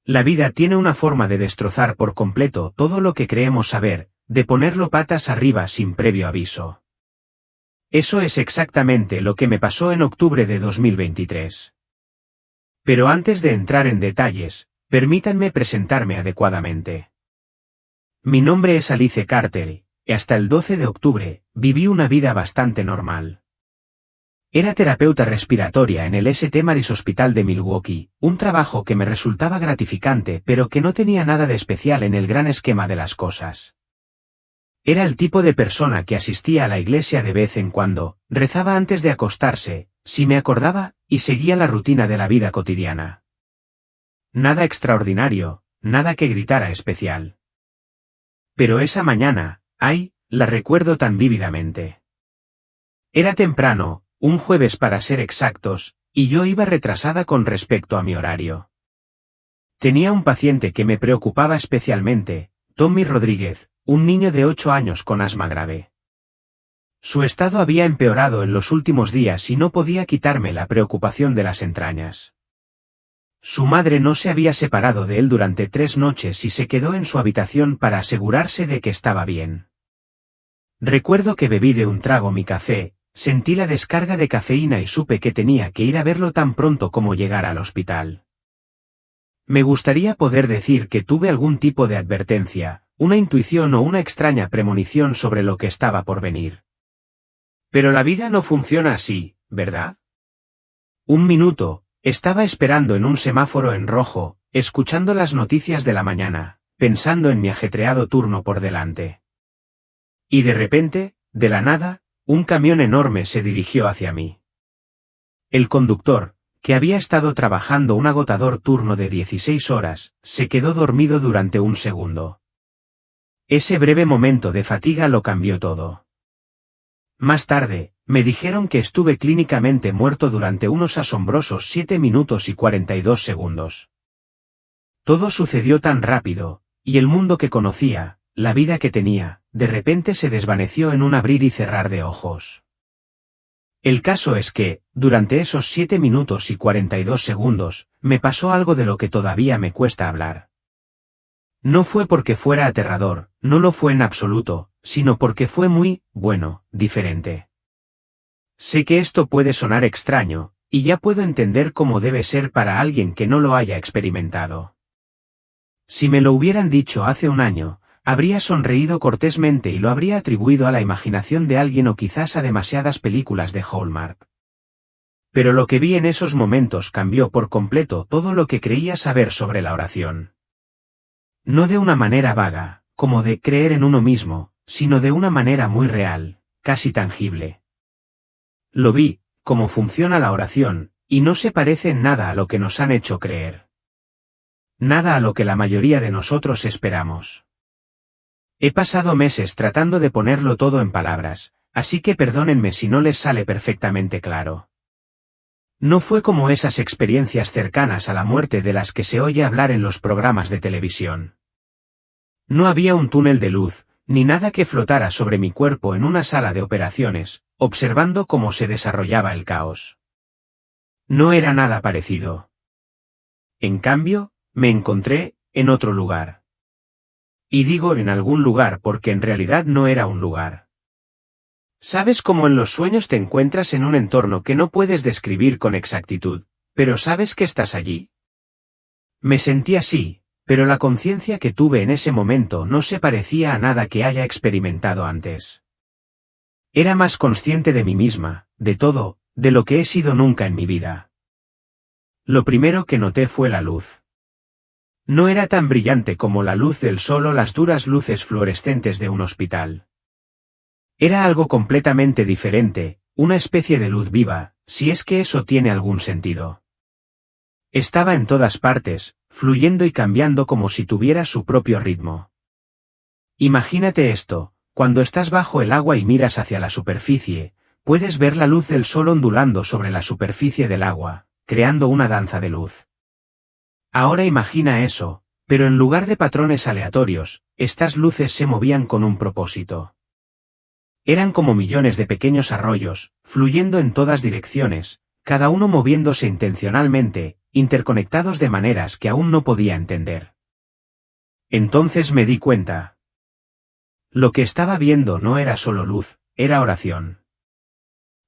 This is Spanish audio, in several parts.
La vida tiene una forma de destrozar por completo todo lo que creemos saber, de ponerlo patas arriba sin previo aviso. Eso es exactamente lo que me pasó en octubre de 2023. Pero antes de entrar en detalles, permítanme presentarme adecuadamente. Mi nombre es Alice Carter, y hasta el 12 de octubre, viví una vida bastante normal. Era terapeuta respiratoria en el St. Mary's Hospital de Milwaukee, un trabajo que me resultaba gratificante pero que no tenía nada de especial en el gran esquema de las cosas. Era el tipo de persona que asistía a la iglesia de vez en cuando, rezaba antes de acostarse, si me acordaba, y seguía la rutina de la vida cotidiana. Nada extraordinario, nada que gritara especial. Pero esa mañana, la recuerdo tan vívidamente. Era temprano, un jueves para ser exactos, y yo iba retrasada con respecto a mi horario. Tenía un paciente que me preocupaba especialmente, Tommy Rodríguez, un niño de 8 años con asma grave. Su estado había empeorado en los últimos días y no podía quitarme la preocupación de las entrañas. Su madre no se había separado de él durante 3 noches y se quedó en su habitación para asegurarse de que estaba bien. Recuerdo que bebí de un trago mi café, sentí la descarga de cafeína y supe que tenía que ir a verlo tan pronto como llegara al hospital. Me gustaría poder decir que tuve algún tipo de advertencia, una intuición o una extraña premonición sobre lo que estaba por venir. Pero la vida no funciona así, ¿verdad? Un minuto, estaba esperando en un semáforo en rojo, escuchando las noticias de la mañana, pensando en mi ajetreado turno por delante. Y de repente, de la nada, un camión enorme se dirigió hacia mí. El conductor, que había estado trabajando un agotador turno de 16 horas, se quedó dormido durante un segundo. Ese breve momento de fatiga lo cambió todo. Más tarde, me dijeron que estuve clínicamente muerto durante unos asombrosos 7 minutos y 42 segundos. Todo sucedió tan rápido, y el mundo que conocía, la vida que tenía, de repente se desvaneció en un abrir y cerrar de ojos. El caso es que, durante esos 7 minutos y 42 segundos, me pasó algo de lo que todavía me cuesta hablar. No fue porque fuera aterrador, no lo fue en absoluto, sino porque fue muy, diferente. Sé que esto puede sonar extraño, y ya puedo entender cómo debe ser para alguien que no lo haya experimentado. Si me lo hubieran dicho hace un año, habría sonreído cortésmente y lo habría atribuido a la imaginación de alguien o quizás a demasiadas películas de Hallmark. Pero lo que vi en esos momentos cambió por completo todo lo que creía saber sobre la oración. No de una manera vaga, como de creer en uno mismo, sino de una manera muy real, casi tangible. Lo vi, cómo funciona la oración, y no se parece en nada a lo que nos han hecho creer. Nada a lo que la mayoría de nosotros esperamos. He pasado meses tratando de ponerlo todo en palabras, así que perdónenme si no les sale perfectamente claro. No fue como esas experiencias cercanas a la muerte de las que se oye hablar en los programas de televisión. No había un túnel de luz, ni nada que flotara sobre mi cuerpo en una sala de operaciones, observando cómo se desarrollaba el caos. No era nada parecido. En cambio, me encontré, en otro lugar. Y digo en algún lugar porque en realidad no era un lugar. ¿Sabes cómo en los sueños te encuentras en un entorno que no puedes describir con exactitud, pero sabes que estás allí? Me sentí así, pero la conciencia que tuve en ese momento no se parecía a nada que haya experimentado antes. Era más consciente de mí misma, de todo, de lo que he sido nunca en mi vida. Lo primero que noté fue la luz. No era tan brillante como la luz del sol o las duras luces fluorescentes de un hospital. Era algo completamente diferente, una especie de luz viva, si es que eso tiene algún sentido. Estaba en todas partes, fluyendo y cambiando como si tuviera su propio ritmo. Imagínate esto, cuando estás bajo el agua y miras hacia la superficie, puedes ver la luz del sol ondulando sobre la superficie del agua, creando una danza de luz. Ahora imagina eso, pero en lugar de patrones aleatorios, estas luces se movían con un propósito. Eran como millones de pequeños arroyos, fluyendo en todas direcciones, cada uno moviéndose intencionalmente, interconectados de maneras que aún no podía entender. Entonces me di cuenta. Lo que estaba viendo no era solo luz, era oración.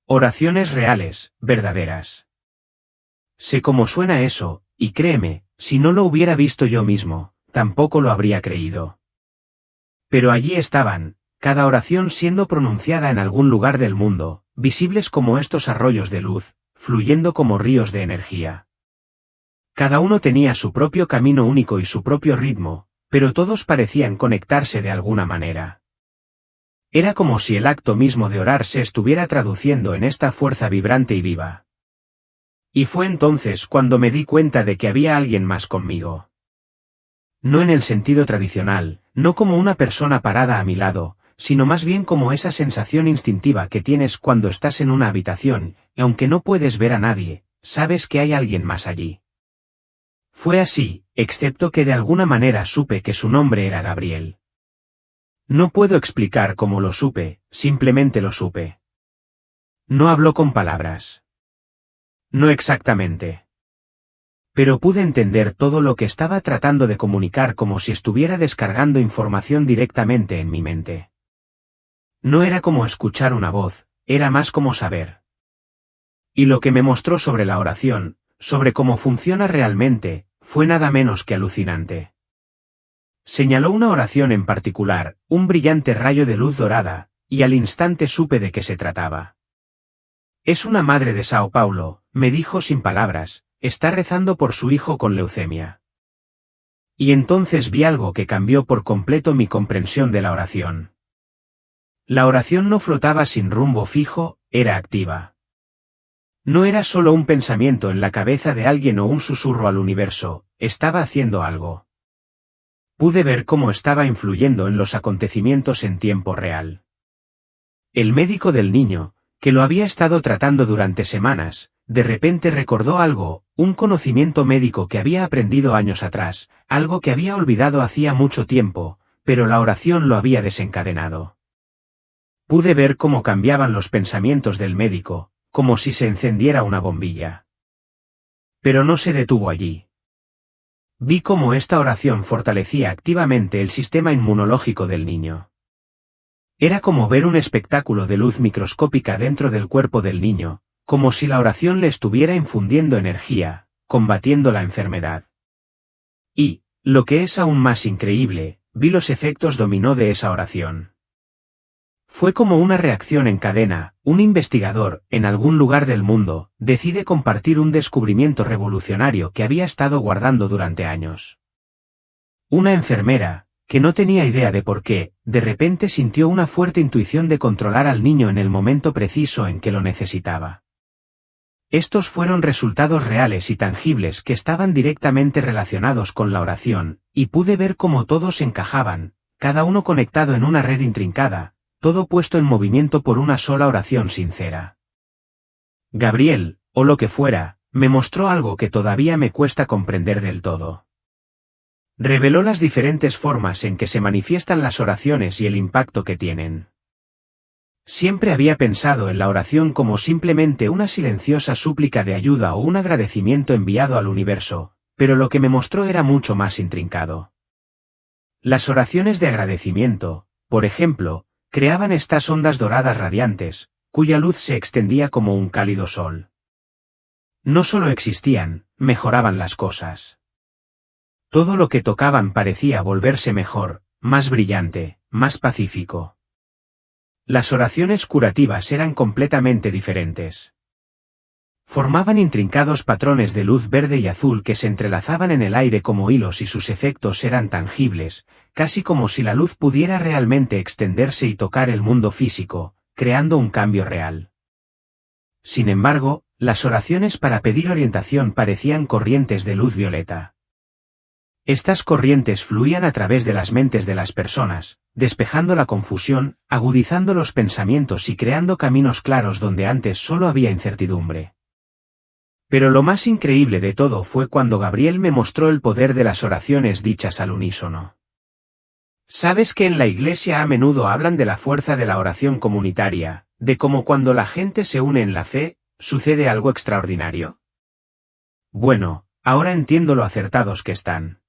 Oraciones reales, verdaderas. Sé cómo suena eso, y créeme, si no lo hubiera visto yo mismo, tampoco lo habría creído. Pero allí estaban, cada oración siendo pronunciada en algún lugar del mundo, visibles como estos arroyos de luz, fluyendo como ríos de energía. Cada uno tenía su propio camino único y su propio ritmo, pero todos parecían conectarse de alguna manera. Era como si el acto mismo de orar se estuviera traduciendo en esta fuerza vibrante y viva. Y fue entonces cuando me di cuenta de que había alguien más conmigo. No en el sentido tradicional, no como una persona parada a mi lado, sino más bien como esa sensación instintiva que tienes cuando estás en una habitación, y aunque no puedes ver a nadie, sabes que hay alguien más allí. Fue así, excepto que de alguna manera supe que su nombre era Gabriel. No puedo explicar cómo lo supe, simplemente lo supe. No habló con palabras. No exactamente. Pero pude entender todo lo que estaba tratando de comunicar como si estuviera descargando información directamente en mi mente. No era como escuchar una voz, era más como saber. Y lo que me mostró sobre la oración, sobre cómo funciona realmente, fue nada menos que alucinante. Señaló una oración en particular, un brillante rayo de luz dorada, y al instante supe de qué se trataba. Es una madre de Sao Paulo, me dijo sin palabras, está rezando por su hijo con leucemia. Y entonces vi algo que cambió por completo mi comprensión de la oración. La oración no flotaba sin rumbo fijo, era activa. No era solo un pensamiento en la cabeza de alguien o un susurro al universo, estaba haciendo algo. Pude ver cómo estaba influyendo en los acontecimientos en tiempo real. El médico del niño, que lo había estado tratando durante semanas, de repente recordó algo, un conocimiento médico que había aprendido años atrás, algo que había olvidado hacía mucho tiempo, pero la oración lo había desencadenado. Pude ver cómo cambiaban los pensamientos del médico, como si se encendiera una bombilla. Pero no se detuvo allí. Vi cómo esta oración fortalecía activamente el sistema inmunológico del niño. Era como ver un espectáculo de luz microscópica dentro del cuerpo del niño, como si la oración le estuviera infundiendo energía, combatiendo la enfermedad. Y, lo que es aún más increíble, vi los efectos dominó de esa oración. Fue como una reacción en cadena, un investigador, en algún lugar del mundo, decide compartir un descubrimiento revolucionario que había estado guardando durante años. Una enfermera, que no tenía idea de por qué, de repente sintió una fuerte intuición de controlar al niño en el momento preciso en que lo necesitaba. Estos fueron resultados reales y tangibles que estaban directamente relacionados con la oración, y pude ver cómo todos encajaban, cada uno conectado en una red intrincada, todo puesto en movimiento por una sola oración sincera. Gabriel, o lo que fuera, me mostró algo que todavía me cuesta comprender del todo. Reveló las diferentes formas en que se manifiestan las oraciones y el impacto que tienen. Siempre había pensado en la oración como simplemente una silenciosa súplica de ayuda o un agradecimiento enviado al universo, pero lo que me mostró era mucho más intrincado. Las oraciones de agradecimiento, por ejemplo, creaban estas ondas doradas radiantes, cuya luz se extendía como un cálido sol. No solo existían, mejoraban las cosas. Todo lo que tocaban parecía volverse mejor, más brillante, más pacífico. Las oraciones curativas eran completamente diferentes. Formaban intrincados patrones de luz verde y azul que se entrelazaban en el aire como hilos y sus efectos eran tangibles, casi como si la luz pudiera realmente extenderse y tocar el mundo físico, creando un cambio real. Sin embargo, las oraciones para pedir orientación parecían corrientes de luz violeta. Estas corrientes fluían a través de las mentes de las personas, despejando la confusión, agudizando los pensamientos y creando caminos claros donde antes solo había incertidumbre. Pero lo más increíble de todo fue cuando Gabriel me mostró el poder de las oraciones dichas al unísono. ¿Sabes que en la iglesia a menudo hablan de la fuerza de la oración comunitaria, de cómo cuando la gente se une en la fe, sucede algo extraordinario? Bueno, ahora entiendo lo acertados que están.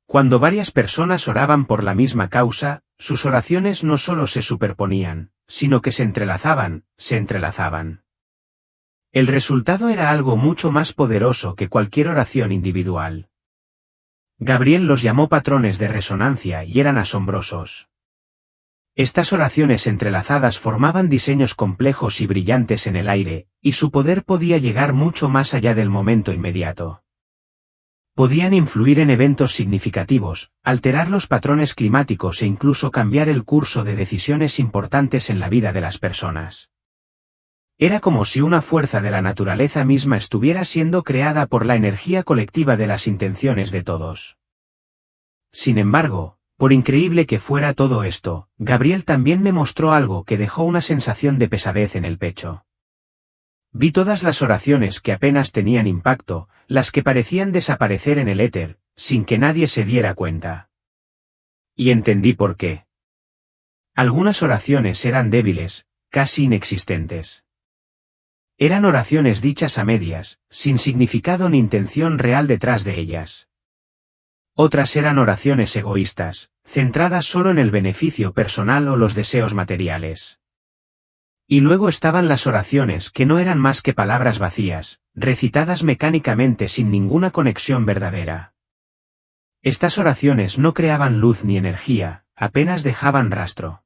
Cuando varias personas oraban por la misma causa, sus oraciones no solo se superponían, sino que se entrelazaban. El resultado era algo mucho más poderoso que cualquier oración individual. Gabriel los llamó patrones de resonancia y eran asombrosos. Estas oraciones entrelazadas formaban diseños complejos y brillantes en el aire, y su poder podía llegar mucho más allá del momento inmediato. Podían influir en eventos significativos, alterar los patrones climáticos e incluso cambiar el curso de decisiones importantes en la vida de las personas. Era como si una fuerza de la naturaleza misma estuviera siendo creada por la energía colectiva de las intenciones de todos. Sin embargo, por increíble que fuera todo esto, Gabriel también me mostró algo que dejó una sensación de pesadez en el pecho. Vi todas las oraciones que apenas tenían impacto, las que parecían desaparecer en el éter, sin que nadie se diera cuenta. Y entendí por qué. Algunas oraciones eran débiles, casi inexistentes. Eran oraciones dichas a medias, sin significado ni intención real detrás de ellas. Otras eran oraciones egoístas, centradas solo en el beneficio personal o los deseos materiales. Y luego estaban las oraciones que no eran más que palabras vacías, recitadas mecánicamente sin ninguna conexión verdadera. Estas oraciones no creaban luz ni energía, apenas dejaban rastro.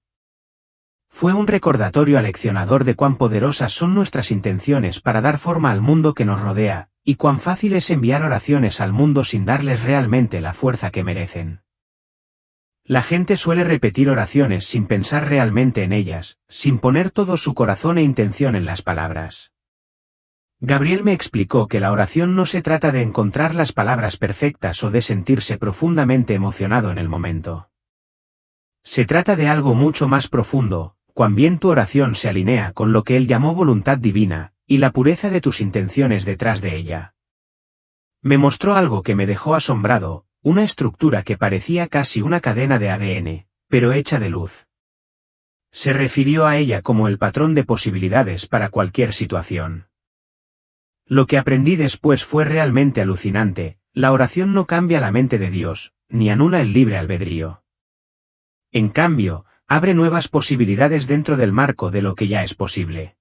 Fue un recordatorio aleccionador de cuán poderosas son nuestras intenciones para dar forma al mundo que nos rodea, y cuán fácil es enviar oraciones al mundo sin darles realmente la fuerza que merecen. La gente suele repetir oraciones sin pensar realmente en ellas, sin poner todo su corazón e intención en las palabras. Gabriel me explicó que la oración no se trata de encontrar las palabras perfectas o de sentirse profundamente emocionado en el momento. Se trata de algo mucho más profundo, cuán bien tu oración se alinea con lo que él llamó voluntad divina, y la pureza de tus intenciones detrás de ella. Me mostró algo que me dejó asombrado, una estructura que parecía casi una cadena de ADN, pero hecha de luz. Se refirió a ella como el patrón de posibilidades para cualquier situación. Lo que aprendí después fue realmente alucinante: la oración no cambia la mente de Dios, ni anula el libre albedrío. En cambio, abre nuevas posibilidades dentro del marco de lo que ya es posible.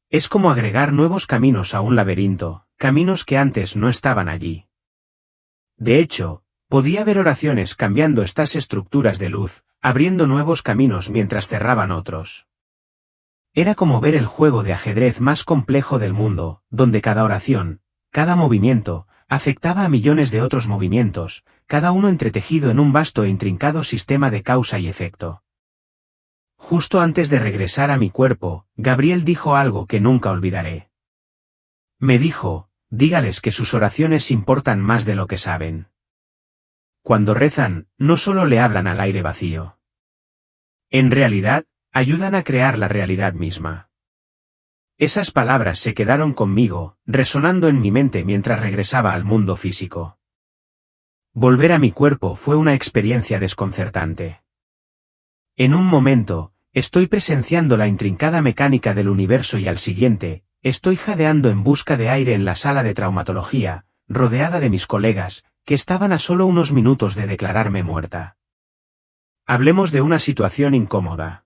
Es como agregar nuevos caminos a un laberinto, caminos que antes no estaban allí. De hecho, podía ver oraciones cambiando estas estructuras de luz, abriendo nuevos caminos mientras cerraban otros. Era como ver el juego de ajedrez más complejo del mundo, donde cada oración, cada movimiento, afectaba a millones de otros movimientos, cada uno entretejido en un vasto e intrincado sistema de causa y efecto. Justo antes de regresar a mi cuerpo, Gabriel dijo algo que nunca olvidaré. Me dijo: dígales que sus oraciones importan más de lo que saben. Cuando rezan, no solo le hablan al aire vacío. En realidad, ayudan a crear la realidad misma. Esas palabras se quedaron conmigo, resonando en mi mente mientras regresaba al mundo físico. Volver a mi cuerpo fue una experiencia desconcertante. En un momento, estoy presenciando la intrincada mecánica del universo y al siguiente, estoy jadeando en busca de aire en la sala de traumatología, rodeada de mis colegas, que estaban a solo unos minutos de declararme muerta. Hablemos de una situación incómoda.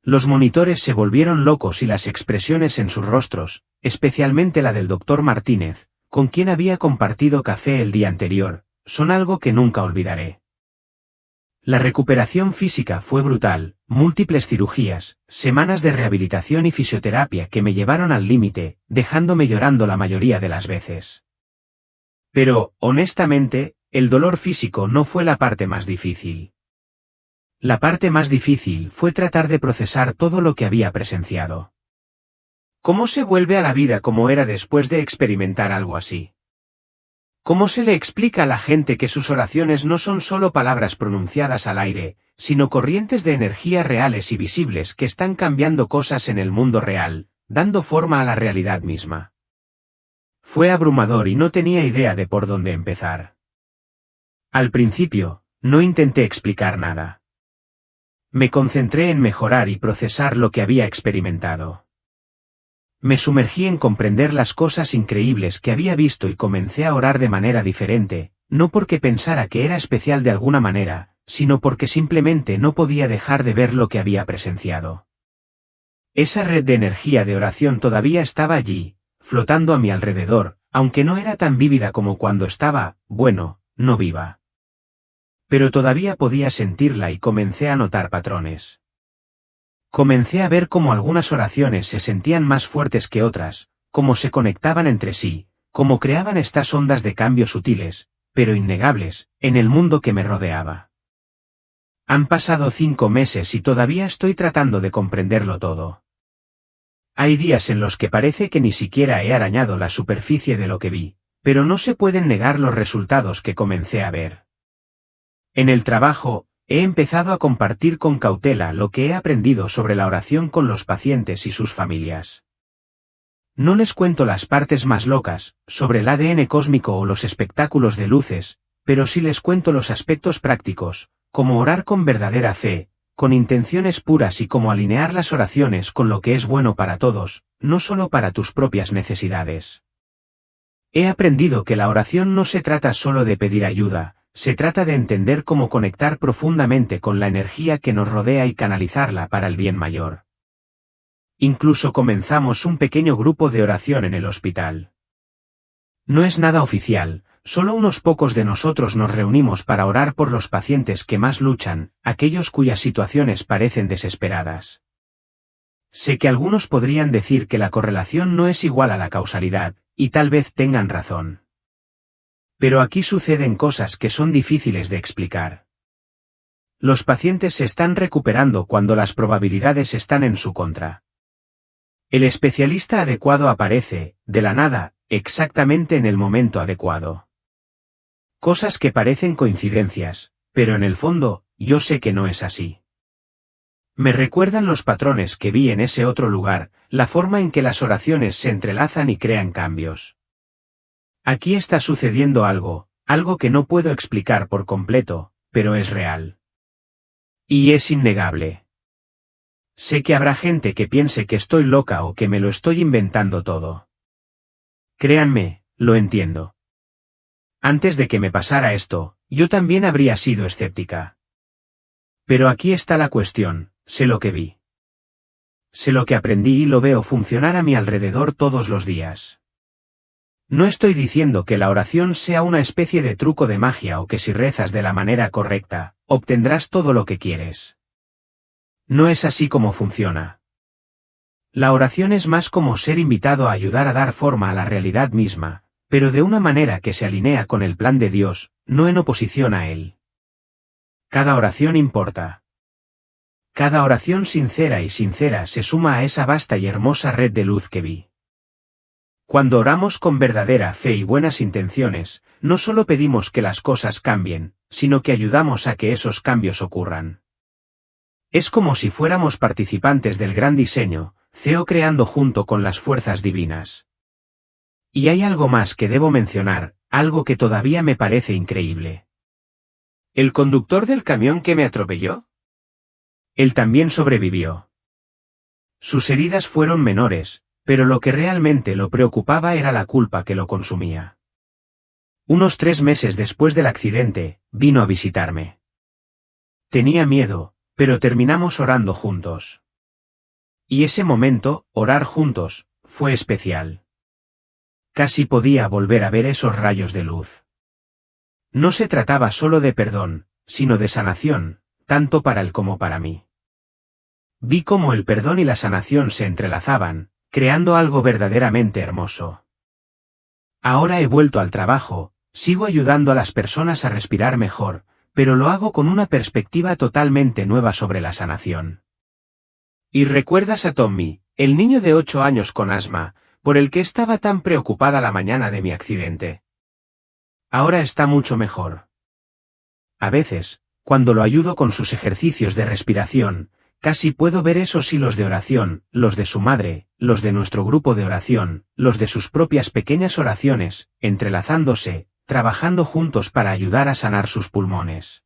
Los monitores se volvieron locos y las expresiones en sus rostros, especialmente la del Dr. Martínez, con quien había compartido café el día anterior, son algo que nunca olvidaré. La recuperación física fue brutal, múltiples cirugías, semanas de rehabilitación y fisioterapia que me llevaron al límite, dejándome llorando la mayoría de las veces. Pero, honestamente, el dolor físico no fue la parte más difícil. La parte más difícil fue tratar de procesar todo lo que había presenciado. ¿Cómo se vuelve a la vida como era después de experimentar algo así? ¿Cómo se le explica a la gente que sus oraciones no son solo palabras pronunciadas al aire, sino corrientes de energía reales y visibles que están cambiando cosas en el mundo real, dando forma a la realidad misma? Fue abrumador y no tenía idea de por dónde empezar. Al principio, no intenté explicar nada. Me concentré en mejorar y procesar lo que había experimentado. Me sumergí en comprender las cosas increíbles que había visto y comencé a orar de manera diferente, no porque pensara que era especial de alguna manera, sino porque simplemente no podía dejar de ver lo que había presenciado. Esa red de energía de oración todavía estaba allí, flotando a mi alrededor, aunque no era tan vívida como cuando estaba, bueno, no viva. Pero todavía podía sentirla y comencé a notar patrones. Comencé a ver cómo algunas oraciones se sentían más fuertes que otras, cómo se conectaban entre sí, cómo creaban estas ondas de cambio sutiles, pero innegables, en el mundo que me rodeaba. Han pasado 5 meses y todavía estoy tratando de comprenderlo todo. Hay días en los que parece que ni siquiera he arañado la superficie de lo que vi, pero no se pueden negar los resultados que comencé a ver. En el trabajo, he empezado a compartir con cautela lo que he aprendido sobre la oración con los pacientes y sus familias. No les cuento las partes más locas, sobre el ADN cósmico o los espectáculos de luces, pero sí les cuento los aspectos prácticos, como orar con verdadera fe, con intenciones puras y cómo alinear las oraciones con lo que es bueno para todos, no solo para tus propias necesidades. He aprendido que la oración no se trata solo de pedir ayuda, se trata de entender cómo conectar profundamente con la energía que nos rodea y canalizarla para el bien mayor. Incluso comenzamos un pequeño grupo de oración en el hospital. No es nada oficial, solo unos pocos de nosotros nos reunimos para orar por los pacientes que más luchan, aquellos cuyas situaciones parecen desesperadas. Sé que algunos podrían decir que la correlación no es igual a la causalidad, y tal vez tengan razón. Pero aquí suceden cosas que son difíciles de explicar. Los pacientes se están recuperando cuando las probabilidades están en su contra. El especialista adecuado aparece, de la nada, exactamente en el momento adecuado. Cosas que parecen coincidencias, pero en el fondo, yo sé que no es así. Me recuerdan los patrones que vi en ese otro lugar, la forma en que las oraciones se entrelazan y crean cambios. Aquí está sucediendo algo que no puedo explicar por completo, pero es real. Y es innegable. Sé que habrá gente que piense que estoy loca o que me lo estoy inventando todo. Créanme, lo entiendo. Antes de que me pasara esto, yo también habría sido escéptica. Pero aquí está la cuestión, sé lo que vi. Sé lo que aprendí y lo veo funcionar a mi alrededor todos los días. No estoy diciendo que la oración sea una especie de truco de magia o que si rezas de la manera correcta, obtendrás todo lo que quieres. No es así como funciona. La oración es más como ser invitado a ayudar a dar forma a la realidad misma, pero de una manera que se alinea con el plan de Dios, no en oposición a él. Cada oración importa. Cada oración sincera se suma a esa vasta y hermosa red de luz que vi. Cuando oramos con verdadera fe y buenas intenciones, no solo pedimos que las cosas cambien, sino que ayudamos a que esos cambios ocurran. Es como si fuéramos participantes del gran diseño, creando junto con las fuerzas divinas. Y hay algo más que debo mencionar, algo que todavía me parece increíble. ¿El conductor del camión que me atropelló? Él también sobrevivió. Sus heridas fueron menores, pero lo que realmente lo preocupaba era la culpa que lo consumía. Unos 3 meses después del accidente, vino a visitarme. Tenía miedo, pero terminamos orando juntos. Y ese momento, orar juntos, fue especial. Casi podía volver a ver esos rayos de luz. No se trataba solo de perdón, sino de sanación, tanto para él como para mí. Vi cómo el perdón y la sanación se entrelazaban, creando algo verdaderamente hermoso. Ahora he vuelto al trabajo, sigo ayudando a las personas a respirar mejor, pero lo hago con una perspectiva totalmente nueva sobre la sanación. ¿Y recuerdas a Tommy, el niño de 8 años con asma, por el que estaba tan preocupada la mañana de mi accidente? Ahora está mucho mejor. A veces, cuando lo ayudo con sus ejercicios de respiración, casi puedo ver esos hilos de oración, los de su madre, los de nuestro grupo de oración, los de sus propias pequeñas oraciones, entrelazándose, trabajando juntos para ayudar a sanar sus pulmones.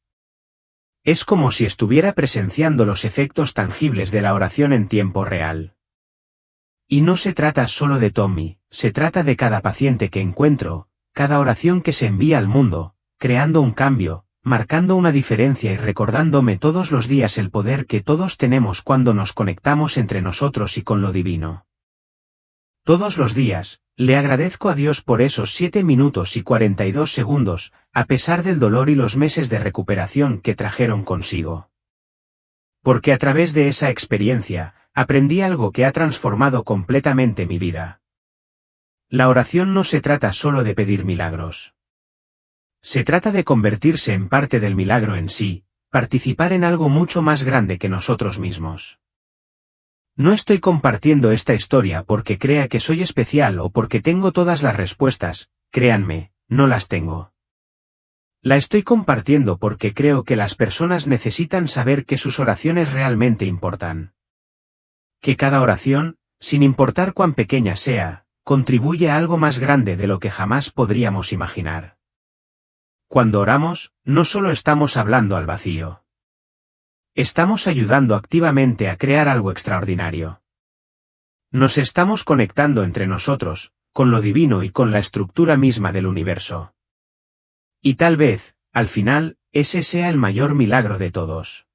Es como si estuviera presenciando los efectos tangibles de la oración en tiempo real. Y no se trata solo de Tommy, se trata de cada paciente que encuentro, cada oración que se envía al mundo, creando un cambio, marcando una diferencia y recordándome todos los días el poder que todos tenemos cuando nos conectamos entre nosotros y con lo divino. Todos los días, le agradezco a Dios por esos 7 minutos y 42 segundos, a pesar del dolor y los meses de recuperación que trajeron consigo. Porque a través de esa experiencia, aprendí algo que ha transformado completamente mi vida. La oración no se trata solo de pedir milagros. Se trata de convertirse en parte del milagro en sí, participar en algo mucho más grande que nosotros mismos. No estoy compartiendo esta historia porque crea que soy especial o porque tengo todas las respuestas, créanme, no las tengo. La estoy compartiendo porque creo que las personas necesitan saber que sus oraciones realmente importan. Que cada oración, sin importar cuán pequeña sea, contribuye a algo más grande de lo que jamás podríamos imaginar. Cuando oramos, no solo estamos hablando al vacío. Estamos ayudando activamente a crear algo extraordinario. Nos estamos conectando entre nosotros, con lo divino y con la estructura misma del universo. Y tal vez, al final, ese sea el mayor milagro de todos.